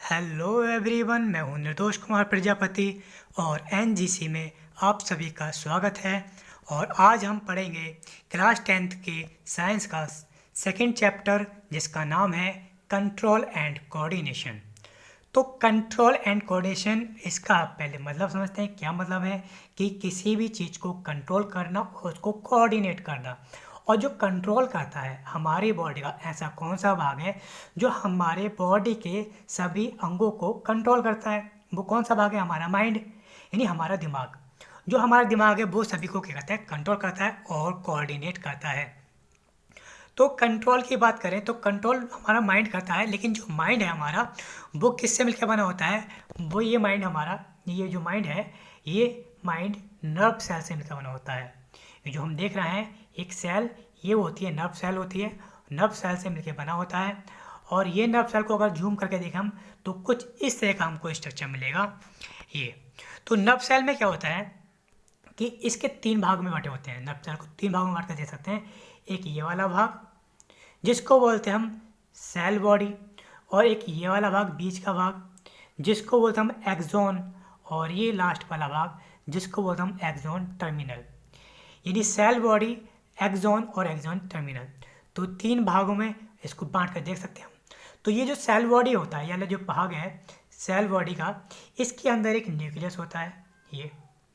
Hello everyone, मैं हूं निर्दोष कुमार प्रजापति और एनजीसी में आप सभी का स्वागत है। और आज हम पढ़ेंगे क्लास 10th के साइंस का सेकंड चैप्टर जिसका नाम है कंट्रोल एंड कोऑर्डिनेशन। तो कंट्रोल एंड कोऑर्डिनेशन, इसका आप पहले मतलब समझते हैं। क्या मतलब है कि किसी भी चीज़ को कंट्रोल करना और उसको कोऑर्डिनेट करना। और जो कंट्रोल करता है हमारी बॉडी का ऐसा कौन सा भाग है जो हमारे बॉडी के सभी अंगों को कंट्रोल करता है? वो कौन सा भाग है? हमारा माइंड, यानी हमारा दिमाग। जो हमारा दिमाग है वो सभी को क्या करता है? कंट्रोल करता है और कोऑर्डिनेट करता है। तो कंट्रोल की बात करें तो कंट्रोल हमारा माइंड करता है, लेकिन जो माइंड है हमारा वो किससे मिलकर बना होता है? वो ये माइंड हमारा, ये जो माइंड है, ये माइंड नर्व सेल से मिलकर बना होता है। ये जो हम देख रहे हैं एक सेल, ये होती है नर्व सेल होती है, नर्व सेल से मिलकर बना होता है। और ये नर्व सेल को अगर जूम करके देखें हम तो कुछ इस तरह का हमको स्ट्रक्चर मिलेगा। ये तो नर्व सेल में क्या होता है कि इसके 3 भाग में बांटे होते हैं। नर्व सेल को 3 भागों में बांट कर दे सकते हैं। एक ये वाला भाग जिसको बोलते हैं हम सेल बॉडी, और एक ये वाला भाग बीच का भाग जिसको बोलते हैं हम एक्सोन, और ये लास्ट वाला भाग जिसको बोलते हैं हम एक्सोन टर्मिनल। यानी सेल बॉडी, एक्सोन और एक्सोन टर्मिनल, तो 3 भागों में इसको बांट कर देख सकते हैं हम। तो ये जो सेल बॉडी होता है, यानी जो भाग है सेल बॉडी का, इसके अंदर एक न्यूक्लियस होता है, ये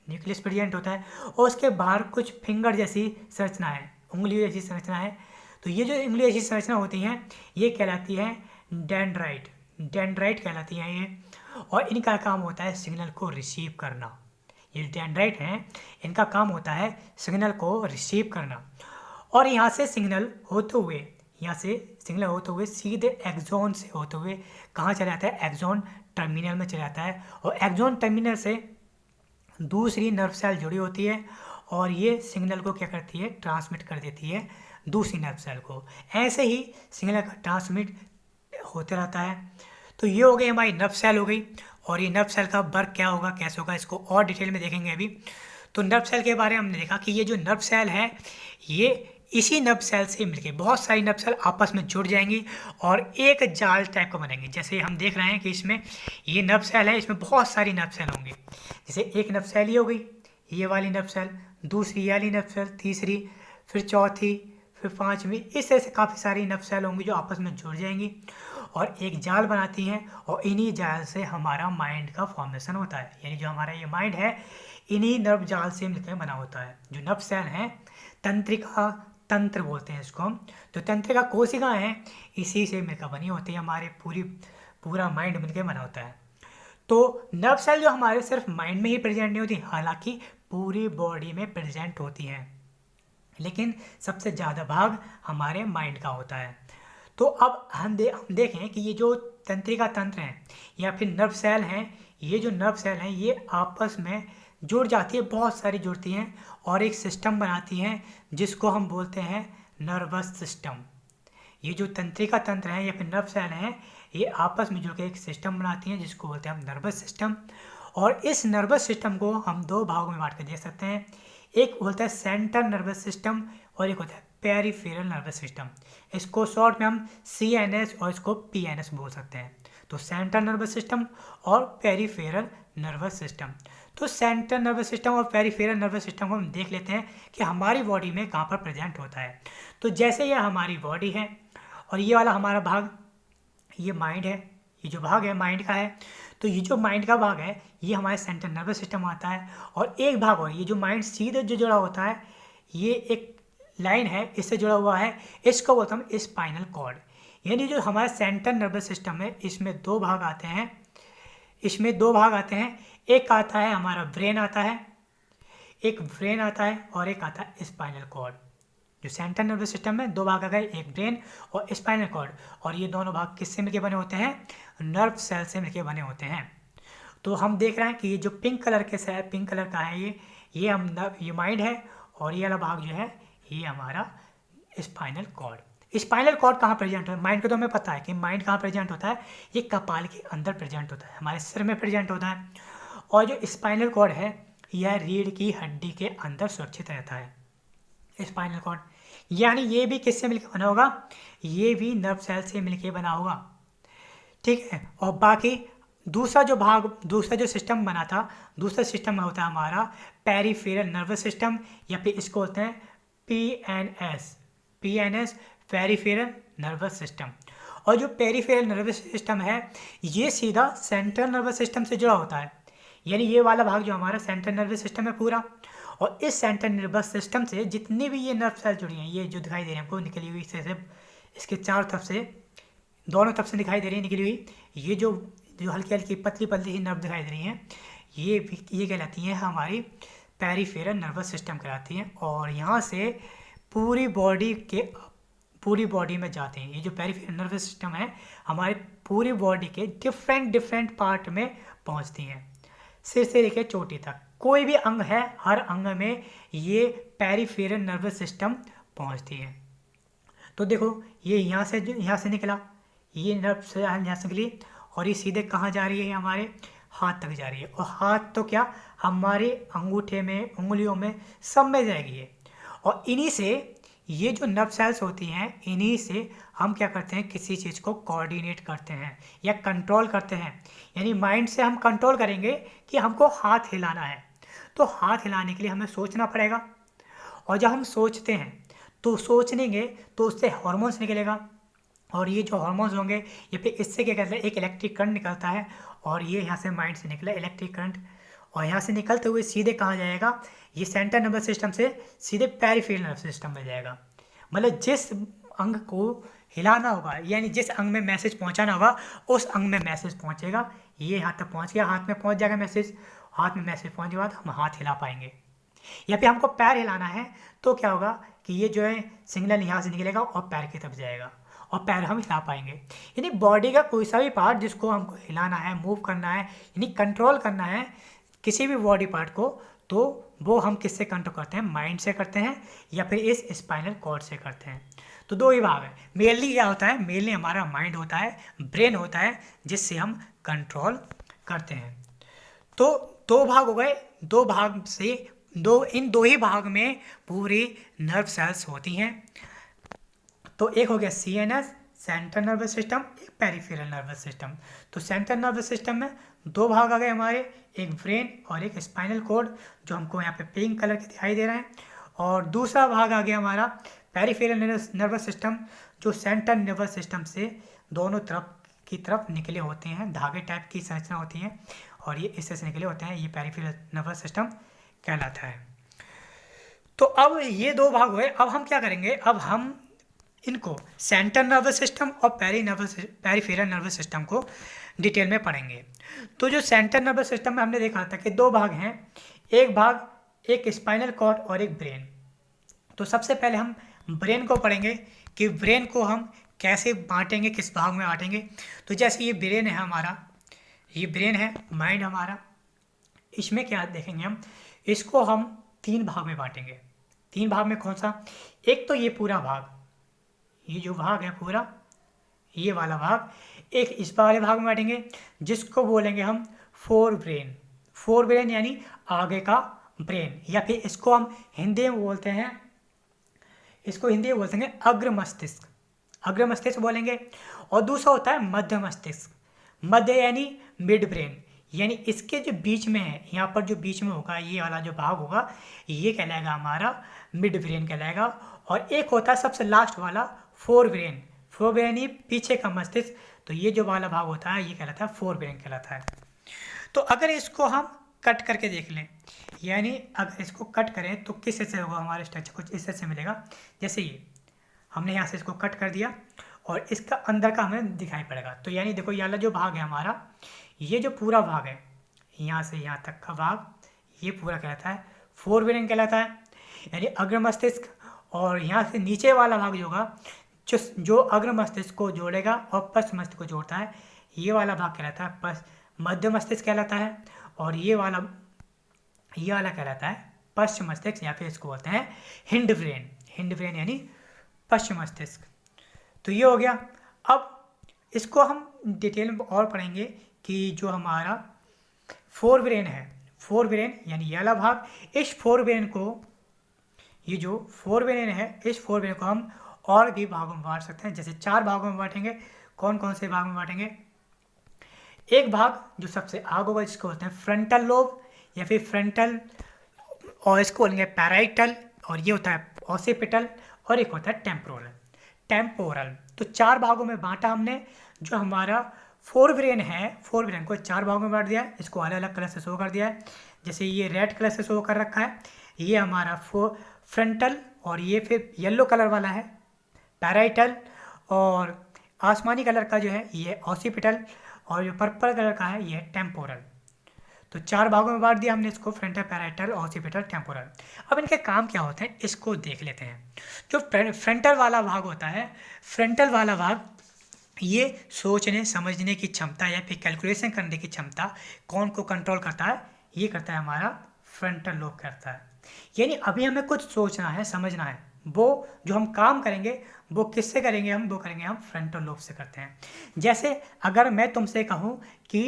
न्यूक्लियस प्रेजेंट होता है, और उसके बाहर कुछ फिंगर जैसी संरचना है, उंगली जैसी संरचना है। तो ये जो उंगली जैसी संरचना होती हैं ये कहलाती है डेंड्राइट, डेंड्राइट कहलाती हैं ये। और इनका काम होता है सिग्नल को रिसीव करना। ये डेंड्राइट हैं, इनका काम होता है सिग्नल को रिसीव करना। और यहाँ से सिग्नल होते हुए, यहाँ से सिग्नल होते हुए सीधे एक्सोन से होते हुए कहाँ चला जाता है? एक्सोन टर्मिनल में चला जाता है। और एक्सोन टर्मिनल से दूसरी नर्व सेल जुड़ी होती है और ये सिग्नल को क्या करती है? ट्रांसमिट कर देती है दूसरी नर्व सेल को। ऐसे ही सिग्नल का ट्रांसमिट होते रहता है। तो ये हो गई हमारी नर्व सेल हो गई। और ये नर्व सेल का वर्क क्या होगा, कैसे होगा, इसको और डिटेल में देखेंगे अभी। तो नर्व सेल के बारे में हमने देखा कि ये जो नर्व सेल है ये इसी नर्व सेल से मिलके बहुत सारी नर्व सेल आपस में जुड़ जाएंगी और एक जाल टाइप का बनेंगे। जैसे हम देख रहे हैं कि इसमें ये नर्व सेल है, इसमें बहुत सारी नर्व सेल होंगी। जैसे एक नर्व सेल ये हो गई, ये वाली नर्व सेल, दूसरी ये वाली नर्व सेल, तीसरी, फिर चौथी, फिर 5वीं, इस तरह से काफ़ी सारी नर्व सेल होंगी जो आपस में जुड़ जाएंगी और एक जाल बनाती हैं। और इन्हीं जाल से हमारा माइंड का फॉर्मेशन होता है। यानी जो हमारा ये माइंड है इन्हीं नर्व जाल से मिलकर बना होता है। जो नर्व सेल हैं, तंत्रिका तंत्र बोलते हैं इसको हम। तो तंत्रिका कोशिकाएं हैं, इसी से मिलकर बनी होती है। हमारे पूरा माइंड मिलकर बना होता है। तो नर्व सेल जो हमारे सिर्फ माइंड में ही प्रेजेंट नहीं होती, हालांकि पूरी बॉडी में प्रेजेंट होती हैं, लेकिन सबसे ज़्यादा भाग हमारे माइंड का होता है। तो अब हम देखें कि ये जो तंत्रिका तंत्र हैं या फिर नर्व सेल हैं, ये जो नर्व सेल हैं ये आपस में जुड़ जाती है, बहुत सारी जुड़ती हैं और एक सिस्टम बनाती हैं जिसको हम बोलते हैं नर्वस सिस्टम। ये जो तंत्रिका तंत्र हैं या फिर नर्व सेल हैं ये आपस में जुड़कर एक सिस्टम बनाती हैं जिसको बोलते हैं हम नर्वस सिस्टम। और इस नर्वस सिस्टम को हम 2 भागों में बांट कर देख सकते हैं। एक होता है सेंट्रल नर्वस सिस्टम और एक होता है पेरिफेरल नर्वस सिस्टम। इसको शॉर्ट में हम CNS और इसको PNS बोल सकते हैं। तो सेंट्रल नर्वस सिस्टम और पेरिफेरल नर्वस सिस्टम। तो सेंट्रल नर्वस सिस्टम और पेरिफेरल नर्वस सिस्टम को हम देख लेते हैं कि हमारी बॉडी में कहाँ पर प्रेजेंट होता है। तो जैसे ये हमारी बॉडी है और ये वाला हमारा भाग ये माइंड है, ये जो भाग है माइंड का है। तो ये जो माइंड का भाग है ये हमारे सेंट्रल नर्वस सिस्टम आता है। और एक भाग और ये जो माइंड सीधे जो जुड़ा होता है, ये एक लाइन है इससे जुड़ा हुआ है, इसको बोलते हैं स्पाइनल कॉर्ड। यानी जो हमारा सेंट्रल नर्वस सिस्टम है इसमें 2 भाग आते हैं, इसमें 2 भाग आते हैं। एक आता है हमारा ब्रेन आता है, एक ब्रेन आता है और एक आता है स्पाइनल कॉर्ड। जो सेंट्रल नर्वस सिस्टम में 2 भाग आ गए, एक ब्रेन और स्पाइनल कॉर्ड। और ये दोनों भाग किससे मिलके बने होते हैं? नर्व सेल से मिलके बने होते हैं। तो हम देख रहे हैं कि ये जो पिंक कलर के से पिंक कलर का है ये ये माइंड है और ये वाला भाग जो है ये हमारा स्पाइनल कॉर्ड। स्पाइनल कॉर्ड कहाँ प्रेजेंट है? माइंड को तो हमें पता है कि माइंड कहाँ प्रेजेंट होता है, ये कपाल के अंदर प्रेजेंट होता है, हमारे सिर में प्रेजेंट होता है। और जो स्पाइनल कॉर्ड है यह रीढ़ की हड्डी के अंदर सुरक्षित रहता है। स्पाइनल कॉर्ड यानी ये भी किससे मिलकर बना होगा? ये भी नर्व सेल से मिलकर बना होगा। ठीक है। और बाकी दूसरा जो सिस्टम बना था, दूसरा सिस्टम में होता है हमारा पेरिफेरल नर्वस सिस्टम, या फिर इसको होते हैं पीएनएस, पेरिफेरल नर्वस सिस्टम। और जो पेरिफेरल नर्वस सिस्टम है ये सीधा सेंट्रल नर्वस सिस्टम से जुड़ा होता है, यानी ये वाला भाग जो हमारा सेंट्रल नर्वस सिस्टम है पूरा। और इस सेंट्रल नर्वस सिस्टम से जितनी भी ये नर्व सेल जुड़ी हैं, ये जो दिखाई दे रही हैं हमको निकली हुई से इसके चारों तरफ से, दोनों तरफ से दिखाई दे रही है निकली हुई, ये जो जो हल्की हल्की पतली पतली सी नर्व दिखाई दे रही हैं, ये कहलाती हैं हमारी पेरिफेरल नर्वस सिस्टम कहलाती हैं। और यहाँ से पूरी बॉडी में जाते हैं। ये जो पेरिफेरल नर्वस सिस्टम है हमारे पूरी बॉडी के डिफरेंट पार्ट में पहुँचती हैं, सिर से लेकर चोटी तक। कोई भी अंग है, हर अंग में ये पेरिफेरल नर्वस सिस्टम पहुँचती है। तो देखो ये यहाँ से निकला, ये नर्व से यहाँ से निकली, और ये सीधे कहाँ जा रही है, हमारे हाथ तक जा रही है। और हाथ तो क्या, हमारे अंगूठे में, उंगलियों में, सब में जाएगी ये। और इन्हीं से ये जो नर्व सेल्स होती हैं, इन्हीं से हम क्या करते हैं, किसी चीज़ को कोऑर्डिनेट करते हैं या कंट्रोल करते हैं। यानी माइंड से हम कंट्रोल करेंगे कि हमको हाथ हिलाना है, तो हाथ हिलाने के लिए हमें सोचना पड़ेगा। और जब हम सोचते हैं तो सोचेंगे तो उससे हार्मोन्स निकलेगा, और ये जो हार्मोन्स होंगे ये फिर इससे क्या कहते हैं, एक इलेक्ट्रिक करंट निकलता है, और ये यहाँ से माइंड से निकला इलेक्ट्रिक करंट, और यहाँ से निकलते हुए सीधे कहाँ जाएगा, ये सेंट्रल नर्वस सिस्टम से सीधे पेरिफेरल नर्वस सिस्टम में जाएगा। मतलब जिस अंग को हिलाना होगा, यानी जिस अंग में मैसेज पहुँचाना होगा उस अंग में मैसेज पहुँचेगा। ये यहाँ तक पहुँच गया, हाथ में पहुँच जाएगा मैसेज, हाथ में मैसेज पहुँचने के बाद हम हाथ हिला पाएंगे। या फिर हमको पैर हिलाना है तो क्या होगा कि ये जो है सिग्नल यहाँ से निकलेगा और पैर की तरफ जाएगा, और पैर हम हिला पाएंगे। यानी बॉडी का कोई सा भी पार्ट जिसको हमको हिलाना है, मूव करना है, यानी कंट्रोल करना है किसी भी बॉडी पार्ट को, तो वो हम किससे कंट्रोल करते हैं, माइंड से करते हैं या फिर इस स्पाइनल कॉर्ड से करते हैं। तो दो ही भाग है। मेनली क्या होता है, मेनली हमारा माइंड होता है, ब्रेन होता है, जिससे हम कंट्रोल करते हैं। तो दो भाग हो गए, दो भाग से इन दो ही भाग में पूरी नर्व सेल्स होती हैं। तो एक हो गया सीएनएस, सेंट्रल नर्वस सिस्टम, एक पेरिफेरल नर्वस सिस्टम। तो सेंट्रल नर्वस सिस्टम में दो भाग आ गए हमारे, एक ब्रेन और एक स्पाइनल कॉर्ड, जो हमको यहाँ पे पिंक कलर के दिखाई दे रहे हैं। और दूसरा भाग आ गया हमारा पेरिफेरल नर्वस सिस्टम, जो सेंट्रल नर्वस सिस्टम से दोनों तरफ निकले होते हैं, धागे टाइप की संरचना होती हैं, और ये इससे से निकले होते हैं, ये पेरिफेरल नर्वस सिस्टम कहलाता है। तो अब ये दो भाग हुए। अब हम क्या करेंगे, अब हम इनको सेंट्रल नर्वस सिस्टम और पेरिफेरल नर्वस सिस्टम को डिटेल में पढ़ेंगे। तो जो सेंट्रल नर्वस सिस्टम में हमने देखा था कि दो भाग हैं, एक भाग एक स्पाइनल कॉर्ड और एक ब्रेन। तो सबसे पहले हम ब्रेन को पढ़ेंगे कि ब्रेन को हम कैसे बांटेंगे, किस भाग में बांटेंगे। तो जैसे ये ब्रेन है हमारा, ये ब्रेन है, माइंड हमारा, इसमें क्या देखेंगे हम, इसको हम तीन भाग में बांटेंगे। तीन भाग में कौन सा, एक तो ये पूरा भाग, ये जो भाग है पूरा, ये वाला भाग, एक इस वाले भाग में बांटेंगे जिसको बोलेंगे हम फोर ब्रेन यानी आगे का ब्रेन, या फिर इसको हम हिंदी में बोलते हैं, अग्र मस्तिष्क बोलेंगे। और दूसरा होता है मध्य मस्तिष्क, मध्य यानी मिड ब्रेन, यानी इसके जो बीच में है, यहाँ पर जो बीच में होगा, ये वाला जो भाग होगा, ये कहलाएगा हमारा मिड ब्रेन कहलाएगा। और एक होता है सबसे लास्ट वाला फोर ब्रेन यानी पीछे का मस्तिष्क, तो ये जो वाला भाग होता है ये कहलाता है फोर ब्रेन कहलाता है। तो अगर इसको हम कट करके देख लें, यानी अगर इसको कट करें तो किस तरह से होगा हमारा स्ट्रक्चर, कुछ इस तरह से मिलेगा। जैसे ये हमने यहाँ से इसको कट कर दिया और इसका अंदर का हमें दिखाई पड़ेगा। तो यानी देखो ये वाला जो भाग है हमारा, ये जो पूरा भाग है यहाँ से यहाँ तक का भाग, ये पूरा कहलाता है फोर ब्रेन कहलाता है, यानी अग्र मस्तिष्क। और यहाँ से नीचे वाला भाग जो होगा, जो अग्र मस्तिष्क को जोड़ेगा और पश्च मस्तिष्क को जोड़ता है, ये वाला भाग कहलाता है मध्य मस्तिष्क कहलाता है। और ये वाला कहलाता है पश्च मस्तिष्क, या फिर इसको बोलते हैं हिंड ब्रेन यानी पश्चिम मस्तिष्क। तो ये हो गया। अब इसको हम डिटेल में और पढ़ेंगे कि जो हमारा फोर ब्रेन यानी ये वाला भाग, इस फोर ब्रेन को, ये जो फोर ब्रेन है, इस फोर ब्रेन को हम और भी भागों में बांट सकते हैं। जैसे चार भागों में बांटेंगे। कौन कौन से भाग में बांटेंगे, एक भाग जो सबसे आगे होगा जिसको बोलते हैं फ्रंटल लोब या फिर फ्रंटल, और इसको बोलेंगे पैराइटल, और ये होता है ऑसिपिटल, और एक होता है टेम्पोरल। टेम्पोरल तो चार भागों में बांटा हमने। जो हमारा फोर ब्रेन है, फोर ब्रेन को चार भागों में बांट दिया है, इसको अलग अलग कलर से शो कर दिया है। जैसे ये रेड कलर से शो कर रखा है, ये हमारा फ्रंटल, और ये फिर येलो कलर वाला है पैराइटल, और आसमानी कलर का जो है ये ऑसिपिटल, और जो पर्पल कलर का है ये टेम्पोरल। तो चार भागों में बांट दिया हमने इसको, फ्रंटल, पैराइटल, ऑसिपिटल, टेम्पोरल। अब इनके काम क्या होते हैं इसको देख लेते हैं। जो फ्रंटल वाला भाग होता है, फ्रंटल वाला भाग ये सोचने समझने की क्षमता या फिर कैलकुलेशन करने की क्षमता कौन को कंट्रोल करता है, ये करता है हमारा फ्रंटल लोब करता है। यानी अभी हमें कुछ सोचना है, समझना है, वो जो हम काम करेंगे वो किससे करेंगे, वो करेंगे हम फ्रंटल लोब से करते हैं। जैसे अगर मैं तुमसे कहूँ कि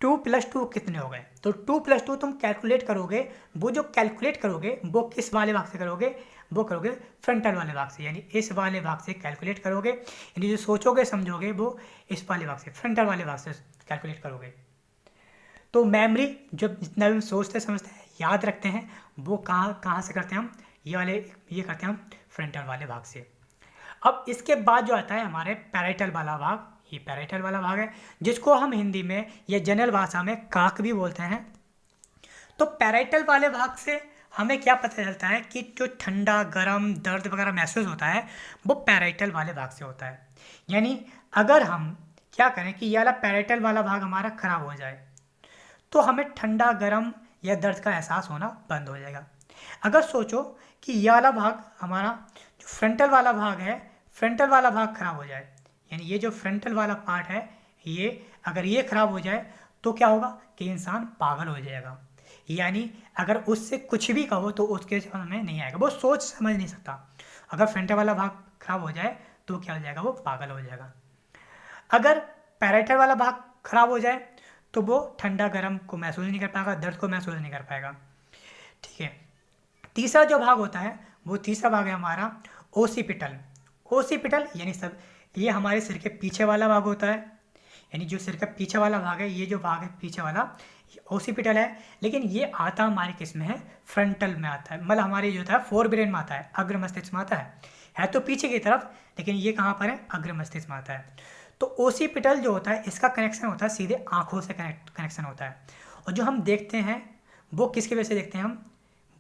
2 + 2 कितने हो गए, तो 2 + 2 तुम कैलकुलेट करोगे, वो जो कैलकुलेट करोगे वो किस वाले भाग से करोगे, वो करोगे फ्रंटल वाले भाग से, यानी इस वाले भाग से कैलकुलेट करोगे। यानी जो सोचोगे समझोगे वो इस वाले भाग से, फ्रंटल वाले भाग से कैलकुलेट करोगे। तो मेमोरी जब जितना भी हम सोचते समझते हैं याद रखते हैं, वो कहाँ से करते हैं हम, ये करते हैं हम फ्रंटल वाले भाग से। अब इसके बाद जो आता है हमारे पैराइटल वाला भाग, ये पैराइटल वाला भाग है जिसको हम हिंदी में या जनरल भाषा में काक भी बोलते हैं। तो पैराइटल वाले भाग से हमें क्या पता चलता है कि जो ठंडा, गर्म, दर्द वगैरह महसूस होता है वो पैराइटल वाले भाग से होता है। यानी अगर हम क्या करें कि ये वाला पैराइटल वाला भाग हमारा खराब हो जाए तो हमें ठंडा, गर्म या दर्द का एहसास होना बंद हो जाएगा। अगर सोचो कि ये वाला भाग हमारा जो फ्रंटल वाला भाग है, फ्रंटल वाला भाग खराब हो जाए, यानी ये जो फ्रंटल वाला पार्ट है ये अगर ये खराब हो जाए तो क्या होगा कि इंसान पागल हो जाएगा। यानी अगर उससे कुछ भी कहो तो उसके समझ में नहीं आएगा, वो सोच समझ नहीं सकता। अगर फ्रंटल वाला भाग खराब हो जाए तो क्या हो जाएगा, वो पागल हो जाएगा। अगर पैराइटल वाला भाग खराब हो जाए तो वो ठंडा गर्म को महसूस नहीं कर पाएगा, दर्द को महसूस नहीं कर पाएगा। ठीक है, तीसरा जो भाग होता है वो तीसरा भाग है हमारा ओसिपिटल। ओसिपिटल यानी सब ये हमारे सिर के पीछे वाला भाग होता है, यानी जो सिर का पीछे वाला भाग है, ये जो भाग है पीछे वाला ओसिपिटल है। लेकिन ये आता हमारे किस में है, फ्रंटल में आता है, मतलब हमारे जो होता है फोर ब्रेन में आता है, अग्र मस्तिष्क में आता है तो पीछे की तरफ, लेकिन ये कहाँ पर है, अग्र मस्तिष्क में आता है। तो ओसिपिटल जो होता है इसका कनेक्शन होता है सीधे आँखों से कनेक्शन होता है। और जो हम देखते हैं वो किसकी वजह से देखते हैं,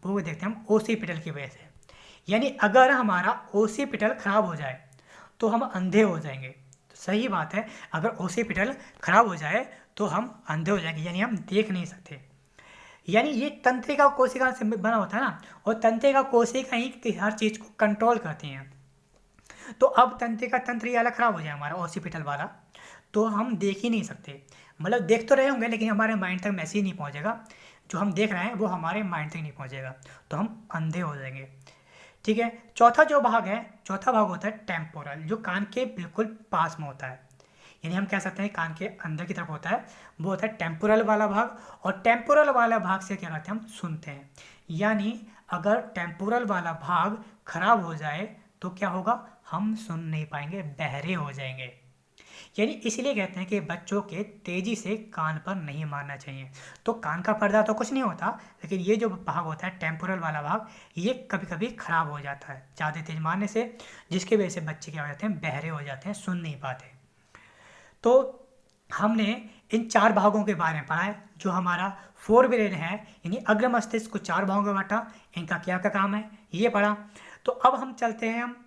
वो देखते हैं हम ओसिपिटल की वजह से। यानी अगर हमारा ओसिपिटल खराब हो जाए तो हम अंधे हो जाएंगे। तो सही बात है, अगर ओसिपिटल खराब हो जाए तो हम अंधे हो जाएंगे, यानी हम देख नहीं सकते। यानी ये तंत्रिका कोशिका से बना होता है ना, और तंत्रिका कोशिका ही हर चीज़ को कंट्रोल करती हैं। तो अब तंत्रिका तंत्र ये वाला खराब हो जाए हमारा ओसिपिटल वाला, तो हम देख ही नहीं सकते। मतलब देख तो रहे होंगे लेकिन हमारे माइंड तक मैसेज नहीं पहुंचेगा, जो हम देख रहे हैं वो हमारे माइंड तक नहीं पहुंचेगा, तो हम अंधे हो जाएंगे। ठीक है, चौथा जो भाग है, चौथा भाग होता है टेम्पोरल, जो कान के बिल्कुल पास में होता है, यानी हम कह सकते हैं कान के अंदर की तरफ होता है, वो होता है टेम्पोरल वाला भाग। और टेम्पोरल वाला भाग से क्या करते हैं, हम सुनते हैं। यानी अगर टेम्पोरल वाला भाग खराब हो जाए तो क्या होगा, हम सुन नहीं पाएंगे, बहरे हो जाएंगे। यानी इसलिए कहते हैं कि बच्चों के तेज़ी से कान पर नहीं मारना चाहिए। तो कान का पर्दा तो कुछ नहीं होता, लेकिन ये जो भाग होता है टेम्पोरल वाला भाग, ये कभी कभी ख़राब हो जाता है ज़्यादा तेज मारने से, जिसकी वजह से बच्चे क्या हो जाते हैं, बहरे हो जाते हैं, सुन नहीं पाते। तो हमने इन चार भागों के बारे में पढ़ा है। जो हमारा फोर ब्रेन है, यानी अग्र मस्तिष्क को चार भागों में बांटा, इनका क्या क्या काम है ये पढ़ा। तो अब हम चलते हैं हम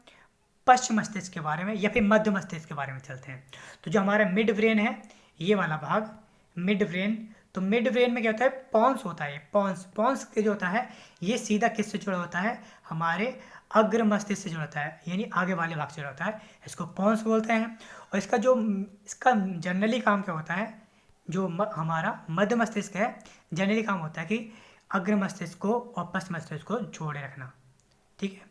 पश्चिम मस्तिष्क के बारे में या फिर मध्य मस्तिष्क के बारे में चलते हैं। तो जो हमारा मिड ब्रेन है, ये वाला भाग मिड ब्रेन, तो मिड ब्रेन में क्या होता है, पॉन्स होता है। पॉन्स के जो होता है ये सीधा किससे जुड़ा होता है, हमारे अग्र मस्तिष्क से जुड़ा होता है, यानी आगे वाले भाग से जुड़ा होता है, इसको पॉन्स बोलते हैं। और इसका जनरली काम क्या होता है, जो हमारा मध्य मस्तिष्क है, जनरली काम होता है कि अग्र मस्तिष्क को और पश्चिम मस्तिष्क को जोड़े रखना। ठीक है,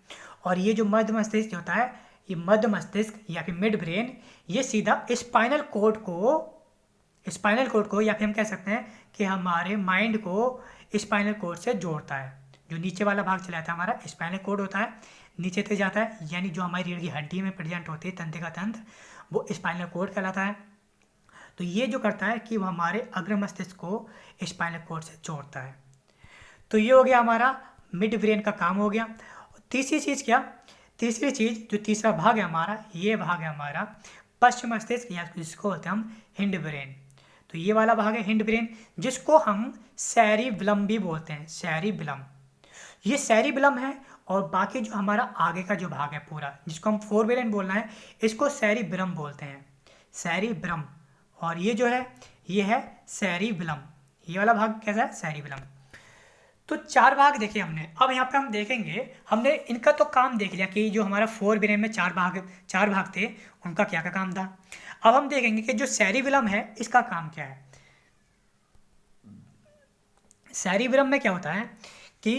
और ये जो मध्य मस्तिष्क होता है, ये मध्य मस्तिष्क या फिर मिड ब्रेन, ये सीधा स्पाइनल कोड को या फिर हम कह सकते हैं कि हमारे माइंड को स्पाइनल कोड से जोड़ता है। जो नीचे वाला भाग चला जाता है हमारा स्पाइनल कोड होता है, नीचे तक जाता है, यानी जो हमारी रीढ़ की हड्डी में प्रेजेंट होती है तंत्रिका तंत्र, वो स्पाइनल कोड कहलाता है। तो ये जो करता है कि वो हमारे अग्र मस्तिष्क को स्पाइनल कॉर्ड से जोड़ता है। तो ये हो गया हमारा मिड ब्रेन का काम हो गया। तीसरी चीज़ क्या, तीसरी चीज़ जो तीसरा भाग है हमारा, ये भाग है हमारा पश्चिम मस्तिष्क या जिसको बोलते हैं हम हिंड ब्रेन। तो ये वाला भाग है हिंड ब्रेन, जिसको हम सेरिबेलम भी बोलते हैं, सेरिबेलम। ये सेरिबेलम है। और बाकी जो हमारा आगे का जो भाग है पूरा, जिसको हम फोरब्रेन बोलना है, इसको सेरिब्रम बोलते हैं, सेरिब्रम। और ये जो है ये है सेरिबेलम। ये वाला भाग कैसा है, सेरिबेलम। तो 4 भाग देखे हमने। अब यहाँ पे हम देखेंगे, हमने इनका तो काम देख लिया कि जो हमारा फोरब्रेन में 4 भाग थे, उनका क्या क्या काम था। अब हम देखेंगे कि जो सेरिबेलम है इसका काम क्या है। सेरिबेलम में क्या होता है कि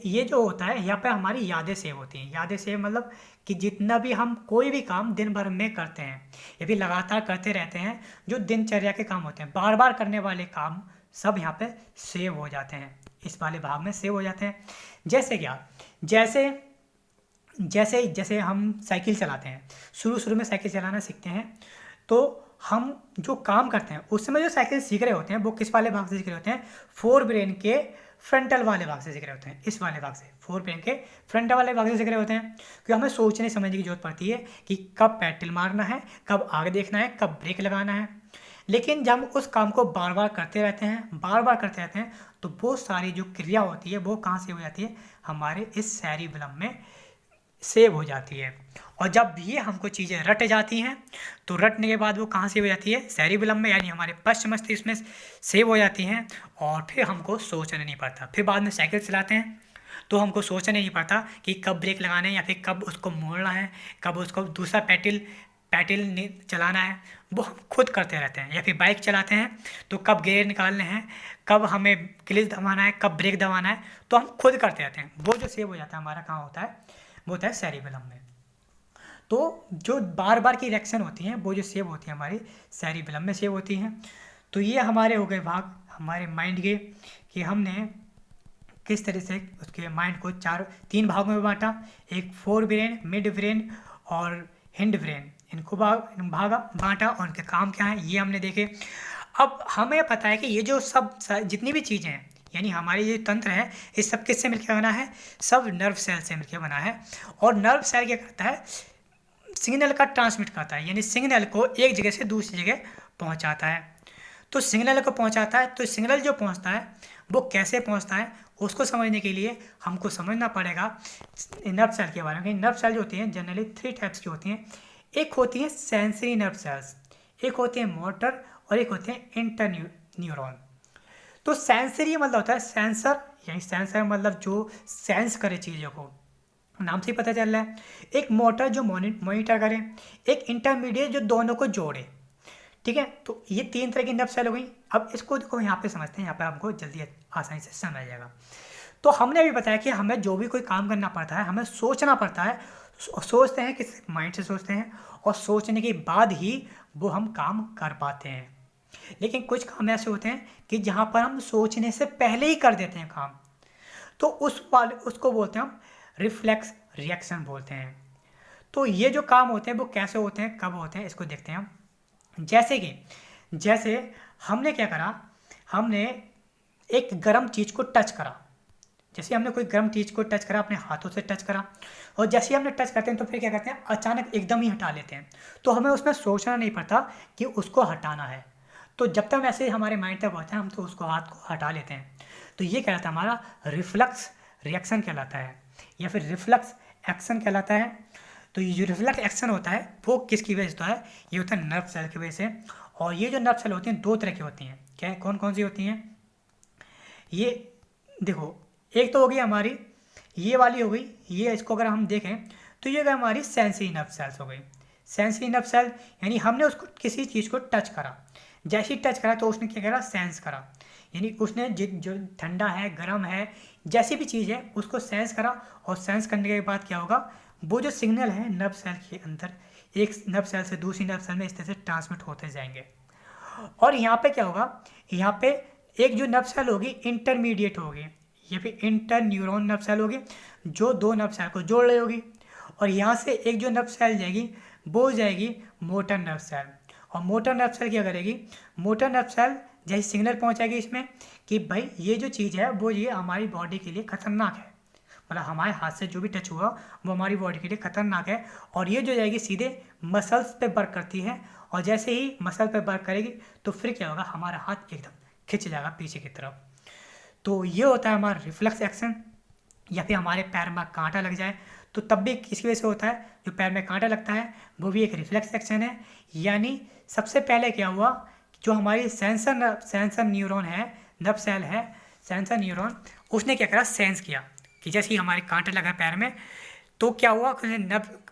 ये जो होता है, यहाँ पे हमारी यादें सेव होती हैं। यादें सेव मतलब कि जितना भी हम कोई भी काम दिन भर में करते हैं या फिर लगातार करते रहते हैं, जो दिनचर्या के काम होते हैं, बार बार करने वाले काम सब यहाँ पे सेव हो जाते हैं, इस वाले भाग में सेव हो जाते हैं। जैसे क्या, जैसे जैसे जैसे हम साइकिल चलाते हैं, शुरू में साइकिल चलाना सीखते हैं, तो हम जो काम करते हैं उस समय जो साइकिल सीख रहे होते हैं वो किस वाले भाग से सीख रहे होते हैं, फोरब्रेन के फ्रंटल वाले भाग से सीख रहे होते हैं, इस वाले भाग से, फोरब्रेन के फ्रंटल वाले भाग से सीख रहे होते हैं। क्योंकि हमें सोचने समझने की जरूरत पड़ती है कि कब पेडल मारना है, कब आगे देखना है, कब ब्रेक लगाना है। लेकिन जब हम उस काम को बार बार करते रहते हैं, तो वो सारी जो क्रिया होती है वो कहाँ से हो जाती है, हमारे इस सेरिबेलम में सेव हो जाती है। और जब ये हमको चीज़ें रट जाती हैं, तो रटने के बाद वो कहाँ से हो जाती है, सेरिबेलम में, यानी हमारे पश्चिम मस्तिष्क में सेव हो जाती हैं। और फिर हमको सोचना नहीं पड़ता। फिर बाद में साइकिल चलाते हैं तो हमको सोचना नहीं पड़ता कि कब ब्रेक लगाना है या फिर कब उसको मोड़ना है, कब उसको दूसरा पैडल चलाना है, वो हम खुद करते रहते हैं। या फिर बाइक चलाते हैं तो कब गियर निकालने हैं, कब हमें क्लच दबाना है, कब ब्रेक दबाना है, तो हम खुद करते रहते हैं। वो जो सेव हो जाता है हमारा कहाँ होता है, वो होता है सेरिबेलम में। तो जो बार बार की रिएक्शन होती हैं वो जो सेव होती है हमारी सेरिबेलम में सेव होती हैं। तो ये हमारे हो गए भाग हमारे माइंड के, कि हमने किस तरह से उसके माइंड को 3 भागों में बांटा, एक फोरब्रेन, मिड ब्रेन और हिंड ब्रेन, इनको बांटा और उनके काम क्या है ये हमने देखे। अब हमें पता है कि ये जो सब जितनी भी चीज़ें हैं, यानी हमारी ये तंत्र है, ये सब किससे मिलकर बना है, सब नर्व सेल से मिलकर बना है। और नर्व सेल क्या करता है, सिग्नल का ट्रांसमिट करता है, यानी सिग्नल को एक जगह से दूसरी जगह पहुंचाता है। तो सिग्नल को पहुंचाता है, तो सिग्नल जो पहुंचता है वो कैसे पहुंचता है, उसको समझने के लिए हमको समझना पड़ेगा नर्व सेल के बारे में। नर्व सेल जो होती हैं जनरली 3 टाइप्स की होती हैं। एक होती है सेंसरी नर्व सेल्स, एक होती है मोटर, और एक होते हैं इंटरन्यूरॉन। तो सेंसरी मतलब होता है सेंसर, यानी सेंसर मतलब जो सेंस करे चीज़ों को, नाम से ही पता चल रहा है। एक मोटर जो मॉनिटर करे, एक इंटरमीडिएट जो दोनों को जोड़े। ठीक है, तो ये 3 तरह की नर्व सेल हो गई। अब इसको देखो यहाँ पे समझते हैं, यहाँ पे हमको जल्दी आसानी से समझ आ जाएगा। तो हमने अभी बताया कि हमें जो भी कोई काम करना पड़ता है, हमें सोचना पड़ता है। सोचते हैं किस माइंड से सोचते हैं, और सोचने के बाद ही वो हम काम कर पाते हैं। लेकिन कुछ काम ऐसे होते हैं कि जहाँ पर हम सोचने से पहले ही कर देते हैं काम, तो उसको बोलते हैं हम रिफ्लेक्स रिएक्शन बोलते हैं। तो ये जो काम होते हैं वो कैसे होते हैं, कब होते हैं, इसको देखते हैं हम। जैसे हमने क्या करा, हमने एक गर्म चीज़ को टच करा। जैसे हमने कोई गर्म चीज़ को टच करा, अपने हाथों से टच करा, और जैसे ही हमने टच करते हैं तो फिर क्या करते हैं, अचानक एकदम ही हटा लेते हैं। तो हमें उसमें सोचना नहीं पड़ता कि उसको हटाना है। तो जब तक वैसे हमारे माइंड तक पहुँचा हम तो उसको हाथ को हटा लेते हैं। तो ये कहलाता है हमारा रिफ्लेक्स रिएक्शन कहलाता है, या फिर रिफ्लेक्स एक्शन कहलाता है। तो ये जो रिफ्लेक्स एक्शन होता है वो किसकी वजह से होता है, ये होता है नर्व सेल की वजह से। और ये जो नर्व सेल होती हैं 2 तरह की होती हैं। क्या है, कौन कौन सी होती हैं, ये देखो, एक तो होगी हमारी ये वाली हो गई, ये इसको अगर हम देखें तो ये हमारी सेंसरी नर्व सेल्स हो गई। सेंसरी नर्व सेल यानी हमने उसको किसी चीज़ को टच करा, जैसे ही टच करा तो उसने क्या करा, सेंस करा, यानी उसने जो ठंडा है, गर्म है, जैसी भी चीज़ है उसको सेंस करा। और सेंस करने के बाद क्या होगा, वो जो सिग्नल है नर्व सेल के अंदर एक नर्व सेल से दूसरी नर्व सेल में इस तरह से ट्रांसमिट होते जाएंगे। और यहाँ पे क्या होगा, यहाँ पे एक जो नर्व सेल होगी इंटरमीडिएट होगी, या फिर इंटरन्यूरॉन नर्व सेल होगी जो 2 नर्व सेल को जोड़ रही होगी। और यहाँ से एक जो नर्व सेल जाएगी वो जाएगी मोटर नर्व सेल, और मोटर नर्व सेल क्या करेगी, मोटर नर्व सेल जैसे सिग्नल पहुंचाएगी इसमें कि भाई ये जो चीज़ है वो ये हमारी बॉडी के लिए खतरनाक है, मतलब हमारे हाथ से जो भी टच हुआ वो हमारी बॉडी के लिए खतरनाक है। और ये जो जाएगी सीधे मसल्स पे वर्क करती है, और जैसे ही मसल पे वर्क करेगी तो फिर क्या होगा, हमारा हाथ एकदम खिंच जाएगा पीछे की तरफ। तो ये होता है हमारा रिफ्लेक्स एक्शन। या फिर हमारे पैर में कांटा लग जाए तो तब भी किसकी वजह से होता है, जो पैर में कांटा लगता है वो भी एक रिफ्लेक्स एक्शन है। यानी सबसे पहले क्या हुआ, जो हमारी सेंसर न्यूरॉन है, नर्व सेल है सेंसर न्यूरॉन, उसने क्या करा, सेंस किया कि जैसे ही हमारे कांटे लगा पैर में तो क्या हुआ,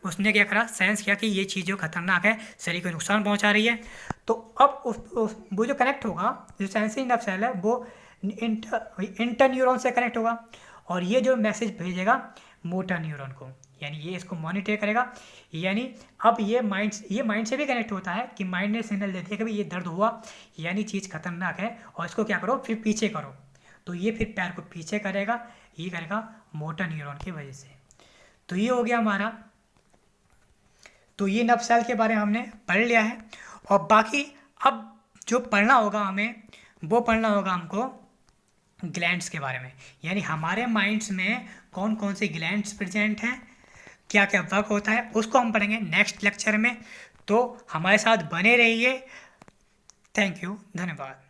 उसने क्या करा, सेंस किया कि ये चीज़ जो खतरनाक है, शरीर को नुकसान पहुंचा रही है। तो अब वो जो कनेक्ट होगा, जो सेंसरी नर्व सेल है वो इंटर न्यूरॉन से कनेक्ट होगा, और ये जो मैसेज भेजेगा मोटर न्यूरॉन को, यानी ये इसको मॉनिटर करेगा। यानी अब ये माइंड से भी कनेक्ट होता है कि माइंड ने सिग्नल दे दिया कि भाई ये दर्द हुआ, यानी चीज़ खतरनाक है और इसको क्या करो, फिर पीछे करो। तो ये फिर पैर को पीछे करेगा, ये करेगा मोटर न्यूरॉन की वजह से। तो ये हो गया हमारा, तो ये नर्व सेल के बारे में हमने पढ़ लिया है। और बाकी अब जो पढ़ना होगा हमें, वो पढ़ना होगा हमको ग्लैंड्स के बारे में, यानी हमारे माइंड्स में कौन कौन से ग्लैंड्स प्रेजेंट हैं, क्या क्या वर्क होता है, उसको हम पढ़ेंगे नेक्स्ट लेक्चर में। तो हमारे साथ बने रहिए। थैंक यू, धन्यवाद।